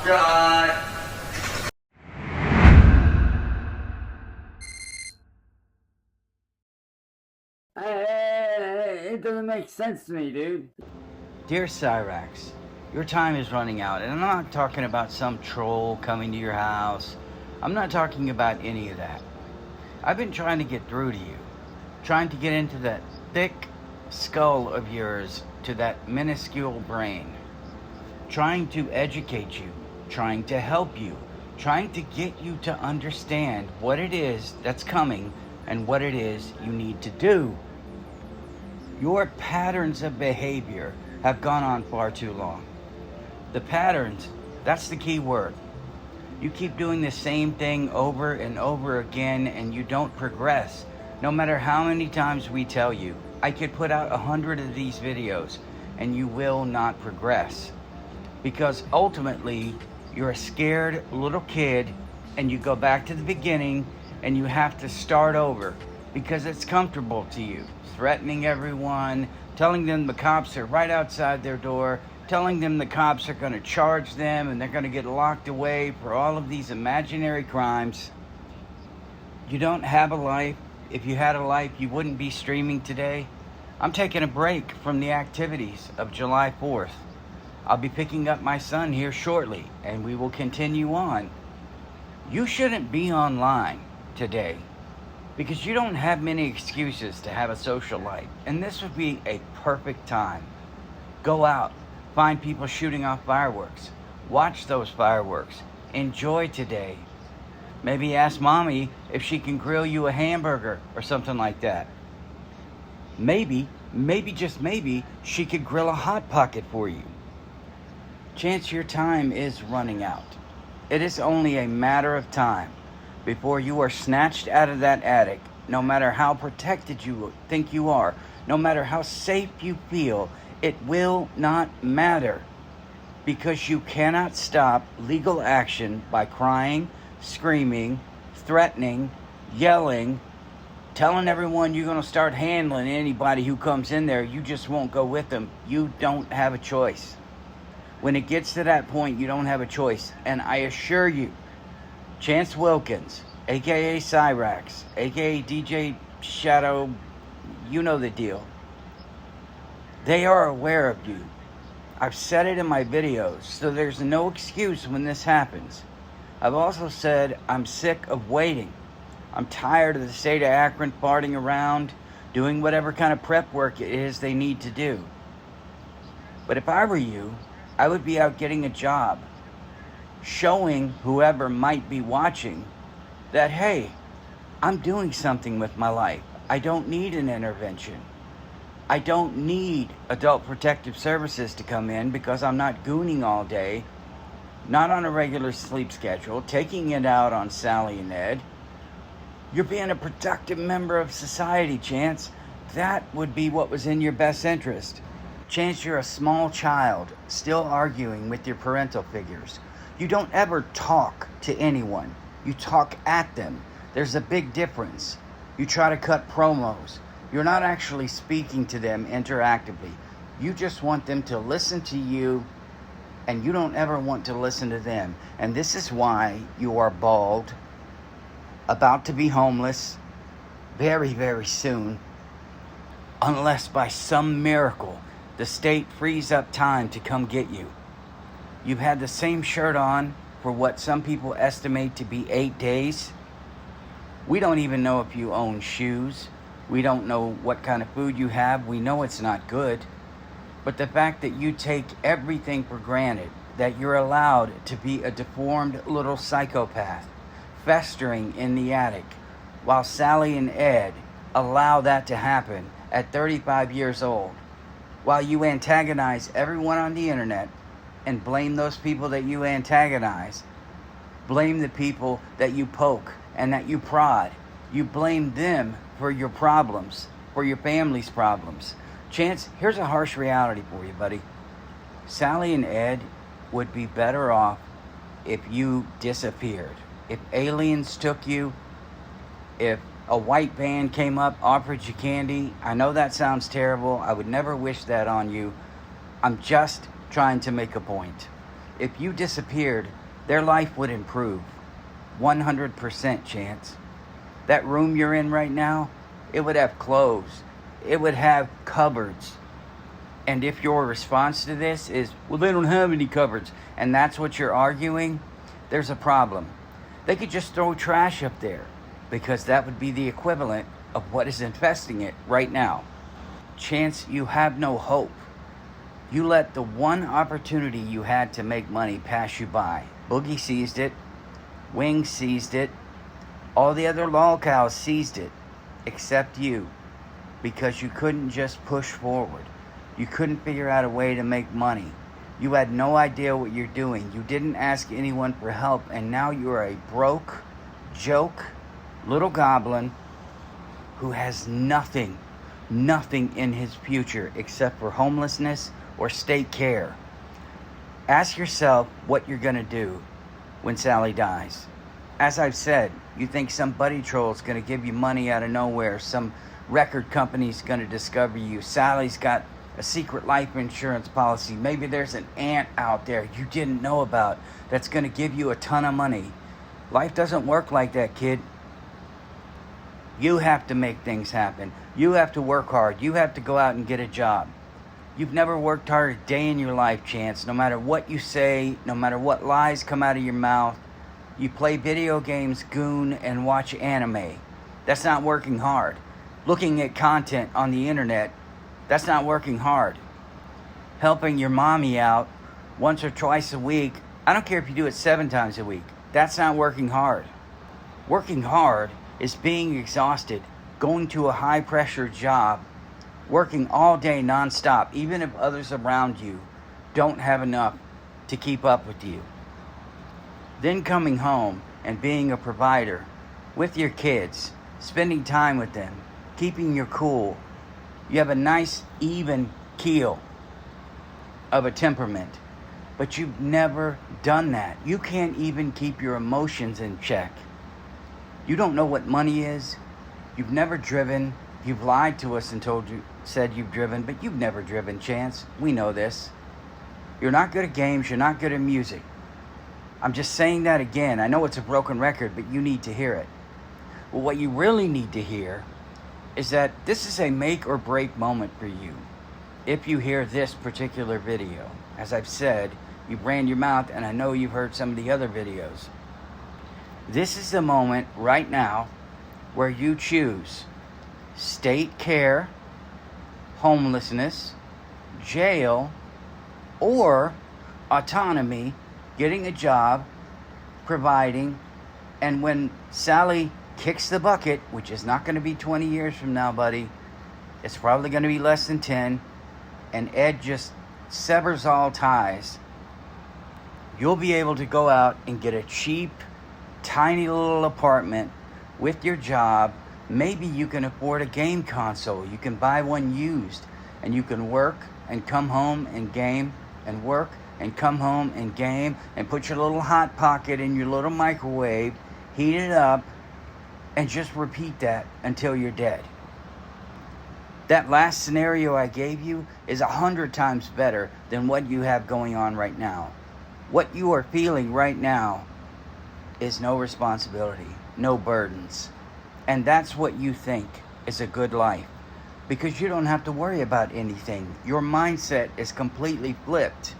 Foxtrot! It doesn't make sense to me, dude. Dear Cyraxx, your time is running out, and I'm not talking about some troll coming to your house. I'm not talking about any of that. I've been trying to get through to you, trying to get into that thick skull of yours, to that minuscule brain, trying to educate you, trying to help you, trying to get you to understand what it is that's coming and what it is you need to do. Your patterns of behavior have gone on far too long. The patterns, that's the key word. You keep doing the same thing over and over again and you don't progress. No matter how many times we tell you, I could put out 100 of these videos and you will not progress. Because ultimately, you're a scared little kid and you go back to the beginning and you have to start over because it's comfortable to you. Threatening everyone, telling them the cops are right outside their door, telling them the cops are going to charge them and they're going to get locked away for all of these imaginary crimes. You don't have a life. If you had a life, you wouldn't be streaming today. I'm taking a break from the activities of July 4th. I'll be picking up my son here shortly and we will continue on. You shouldn't be online today because you don't have many excuses to have a social life, and this would be a perfect time. Go out, find people shooting off fireworks, watch those fireworks, enjoy today. Maybe ask mommy if she can grill you a hamburger or something like that. Maybe, just maybe, she could grill a Hot Pocket for you. Chance your time is running out. It is only a matter of time before you are snatched out of that attic. No matter how protected you think you are, no matter how safe you feel, it will not matter, because you cannot stop legal action by crying, screaming, threatening, yelling, telling everyone you're going to start handling anybody who comes in there. You just won't go with them. You don't have a choice. When it gets to that point, you don't have a choice. And I assure you, Chance Wilkins, aka Cyraxx, aka DJ Shadow, you know the deal. They are aware of you. I've said it in my videos, so there's no excuse when this happens. I've also said I'm sick of waiting. I'm tired of the state of Akron farting around, doing whatever kind of prep work it is they need to do. But if I were you, I would be out getting a job, showing whoever might be watching that, hey, I'm doing something with my life. I don't need an intervention. I don't need adult protective services to come in because I'm not gooning all day, not on a regular sleep schedule, taking it out on Sally and Ed. You're being a productive member of society, Chance. That would be what was in your best interest. Chance, you're a small child, still arguing with your parental figures. You don't ever talk to anyone. You talk at them. There's a big difference. You try to cut promos. You're not actually speaking to them interactively. You just want them to listen to you, and you don't ever want to listen to them. And this is why you are bald, about to be homeless, very, very soon, unless by some miracle the state frees up time to come get you. You've had the same shirt on for what some people estimate to be 8 days. We don't even know if you own shoes. We don't know what kind of food you have. We know it's not good. But the fact that you take everything for granted, that you're allowed to be a deformed little psychopath festering in the attic, while Sally and Ed allow that to happen at 35 years old, while you antagonize everyone on the internet and blame those people that you antagonize, blame the people that you poke and that you prod. You blame them for your problems, for your family's problems. Chance, here's a harsh reality for you, buddy. Sally and Ed would be better off if you disappeared. If aliens took you, if a white van came up, offered you candy. I know that sounds terrible. I would never wish that on you. I'm just trying to make a point. if you disappeared, their life would improve. 100% chance. That room you're in right now, it would have clothes. It would have cupboards. And if your response to this is, well, they don't have any cupboards, and that's what you're arguing, there's a problem. They could just throw trash up there, because that would be the equivalent of what is infesting it right now. Chance, you have no hope. You let the one opportunity you had to make money pass you by. Boogie seized it. Wings seized it. All the other lolcows seized it, except you, because you couldn't just push forward. You couldn't figure out a way to make money. You had no idea what you're doing. You didn't ask anyone for help, and now you're a broke, joke, little goblin who has nothing in his future except for homelessness or state care. Ask yourself what you're going to do when Sally dies. As I've said, you think some buddy troll is going to give you money out of nowhere. Some record company's going to discover you. Sally's got a secret life insurance policy. Maybe there's an aunt out there you didn't know about that's going to give you a ton of money. Life doesn't work like that, kid. You have to make things happen. You have to work hard. You have to go out and get a job. You've never worked hard a day in your life, Chance. No matter what you say, no matter what lies come out of your mouth, you play video games, goon, and watch anime. That's not working hard. Looking at content on the internet, that's not working hard. Helping your mommy out once or twice a week, I don't care if you do it 7 times a week, that's not working hard. Working hard is being exhausted, going to a high-pressure job, working all day nonstop, even if others around you don't have enough to keep up with you. Then coming home and being a provider with your kids, spending time with them, keeping your cool. You have a nice, even keel of a temperament, but you've never done that. You can't even keep your emotions in check. You don't know what money is. You've never driven. You've lied to us and said you've driven, but you've never driven, Chance. We know this. You're not good at games. You're not good at music. I'm just saying that again. I know it's a broken record, but you need to hear it. Well, what you really need to hear is that this is a make or break moment for you. If you hear this particular video, as I've said, you ran your mouth, and I know you've heard some of the other videos. This is the moment right now where you choose state care, homelessness, jail, or autonomy, getting a job, providing, and when Sally kicks the bucket, which is not going to be 20 years from now, buddy, it's probably going to be less than 10, and Ed just severs all ties, you'll be able to go out and get a cheap, tiny little apartment with your job. Maybe you can afford a game console. You can buy one used, and you can work and come home and game and work and come home and game and put your little hot pocket in your little microwave, heat it up, and just repeat that until you're dead. That last scenario I gave you is 100 times better than what you have going on right now. What you are feeling right now is no responsibility, no burdens. And that's what you think is a good life, because you don't have to worry about anything. Your mindset is completely flipped.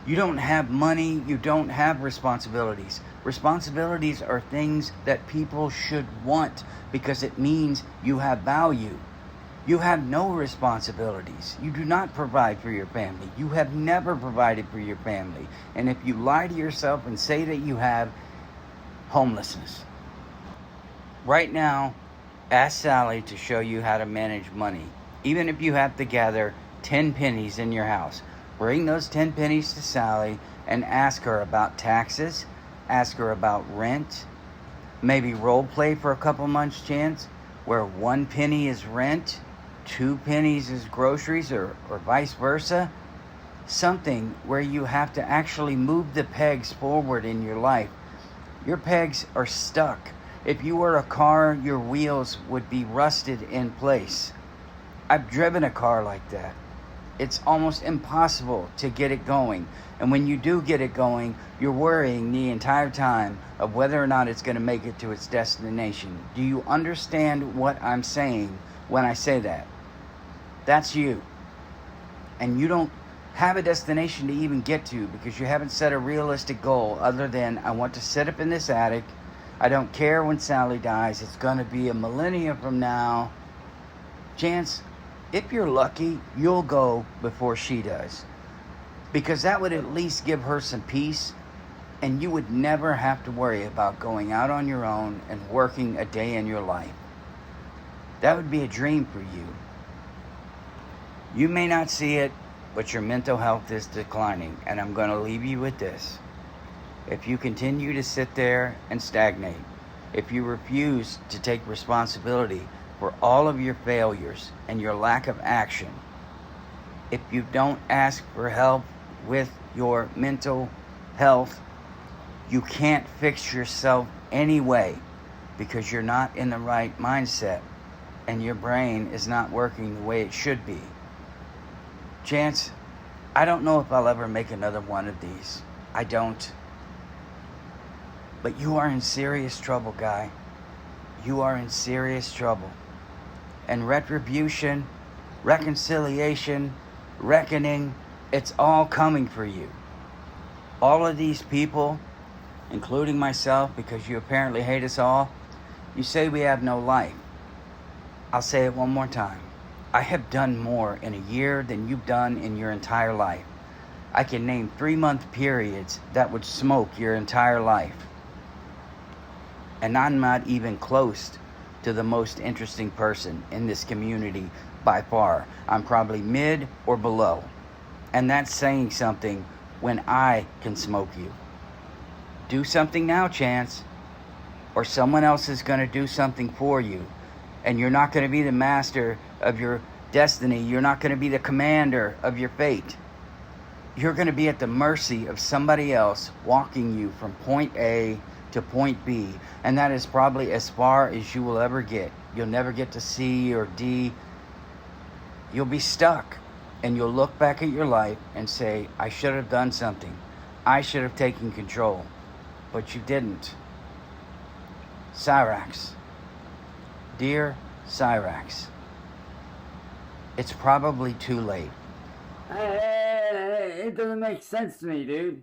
You don't have money, you don't have responsibilities. Responsibilities are things that people should want because it means you have value. You have no responsibilities. You do not provide for your family. You have never provided for your family. And if you lie to yourself and say that you have, homelessness. Right now, ask Sally to show you how to manage money. Even if you have to gather 10 pennies in your house, bring those 10 pennies to Sally and ask her about taxes, ask her about rent, maybe role play for a couple months, Chance, where 1 penny is rent, 2 pennies is groceries, or vice versa. Something where you have to actually move the pegs forward in your life. Your pegs are stuck. If you were a car, your wheels would be rusted in place. I've driven a car like that. It's almost impossible to get it going. And when you do get it going, you're worrying the entire time of whether or not it's going to make it to its destination. Do you understand what I'm saying when I say that? That's you. And you don't have a destination to even get to because you haven't set a realistic goal other than I want to sit up in this attic. I don't care when Sally dies. It's going to be a millennia from now. Chance, if you're lucky, you'll go before she does. Because that would at least give her some peace, and you would never have to worry about going out on your own and working a day in your life. That would be a dream for you. You may not see it, but your mental health is declining, and I'm going to leave you with this. If you continue to sit there and stagnate, if you refuse to take responsibility for all of your failures and your lack of action, if you don't ask for help with your mental health, you can't fix yourself anyway because you're not in the right mindset and your brain is not working the way it should be. Chance, I don't know if I'll ever make another one of these. I don't. But you are in serious trouble, guy. You are in serious trouble. And retribution, reconciliation, reckoning, it's all coming for you. All of these people, including myself, because you apparently hate us all, you say we have no life. I'll say it one more time. I have done more in a year than you've done in your entire life. I can name 3-month periods that would smoke your entire life. And I'm not even close to the most interesting person in this community by far. I'm probably mid or below. And that's saying something when I can smoke you. Do something now, Chance, or someone else is going to do something for you. And you're not going to be the master of your destiny. You're not going to be the commander of your fate. You're going to be at the mercy of somebody else walking you from point A to point B. And that is probably as far as you will ever get. You'll never get to C or D. You'll be stuck. And you'll look back at your life and say, I should have done something. I should have taken control. But you didn't. Cyraxx. Dear Cyraxx, it's probably too late. It doesn't make sense to me, dude.